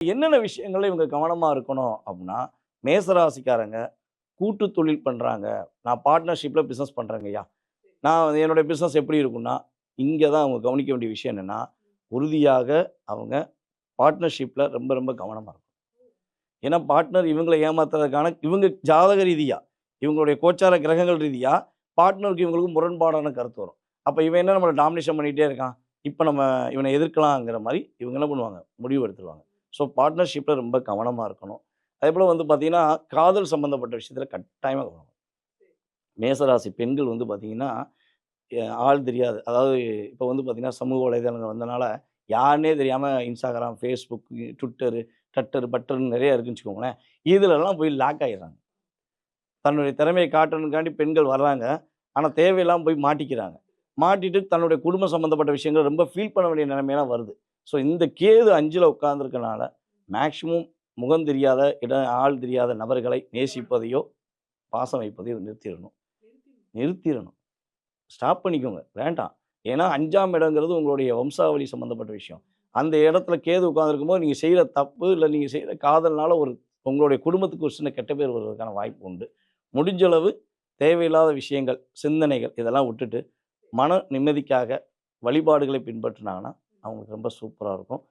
என்னென்ன விஷயங்கள்ல இவங்க கவனமா இருக்கணும் அப்டின்னா, மேசராசிக்காரங்க கூட்டு தொழில் பண்றாங்க. நான் பார்ட்னர்ஷிப்ல பிசினஸ் பண்றேங்கய்யா. நான் என்னுடைய பிசினஸ் எப்படி இருக்கும்னா, இங்க தான் அவங்க கவனிக்க வேண்டிய விஷயம் என்னன்னா, உறுதியாக அவங்க பார்ட்னர்ஷிப்ல ரொம்ப ரொம்ப கவனமா இருக்கணும். ஏன்னா பார்ட்னர் இவங்கள ஏமாத்துறதுக்கான இவங்க ஜாதக ரீதியா, இவங்களுடைய கோச்சார கிரகங்கள் ரீதியா, பார்ட்னருக்கு இவங்களுக்கும் முரண்பாடான கருத்து வரும். அப்ப இவன் என்ன நம்மள டாமினேஷன் பண்ணிட்டே இருக்கான். இப்ப நம்ம இவன எதிர்க்கலாங்கிற மாரி இவங்க என்ன பண்ணுவாங்க, முடிவு எடுத்துருவாங்க. ஸோ பார்ட்னர்ஷிப்ல ரொம்ப கவனமா இருக்கணும். அதேபோல வந்து பார்த்தீங்கன்னா, காதல் சம்மந்தப்பட்ட விஷயத்தில கட்டாயமா கவனம். மேசராசி பெண்கள் வந்து பார்த்தீங்கன்னா, ஆள் தெரியாது. அதாவது இப்ப வந்து பார்த்தீங்கன்னா, சமூக வலைதளங்கள் வந்தனால, யாருன்னே தெரியாம Instagram, Facebook, Twitter, பட்டர்ன்னு நெறைய இருக்குன்னு வச்சுக்கோங்களேன். இதுலலாம் போய் லாக் ஆயிர்றாங்க. தன்னுடைய திறமைய காட்டணும்க்காண்டி பெண்கள் வர்றாங்க. ஆனா தேவையில்லாம போய் மாட்டிக்கிறாங்க. மாட்டிட்டு தன்னுடைய குடும்பம் சம்மந்தப்பட்ட விஷயங்கள் ரொம்ப ஃபீல் பண்ண வேண்டிய நிலைமைலாம் வருது. ஸோ இந்த கேது 5ல உட்கார்ந்திருக்கனால, மேக்ஸிமம் முகம் தெரியாத, ஆள் தெரியாத நபர்களை நேசிப்பதையோ, பாசம் வைப்பதையோ நிறுத்திறணும். நிறுத்திறணும். ஸ்டாப் பண்ணிக்கோங்க. வேண்டாம். ஏன்னா 5ஆம் இடங்கிறது உங்களுடைய வம்சாவளி சம்மந்தப்பட்ட விஷயம். அந்த இடத்துல கேது உட்கார்ந்திருக்கும்போது, நீங்க செய்ற தப்பு, இல்ல நீங்க செய்ற காதல்னால உங்களுடைய குடும்பத்துக்கு ஒரு சின்ன கெட்ட பேர் வருவதற்கான வாய்ப்பு உண்டு. முடிஞ்ச அளவு தேவையில்லாத விஷயங்கள், சிந்தனைகள் இதெல்லாம் விட்டுட்டு, மன நிம்மதிக்காக வழிபாடுகளை பின்பற்றினாங்கன்னா, அவங்களுக்கு ரொம்ப சூப்பரா இருக்கும்.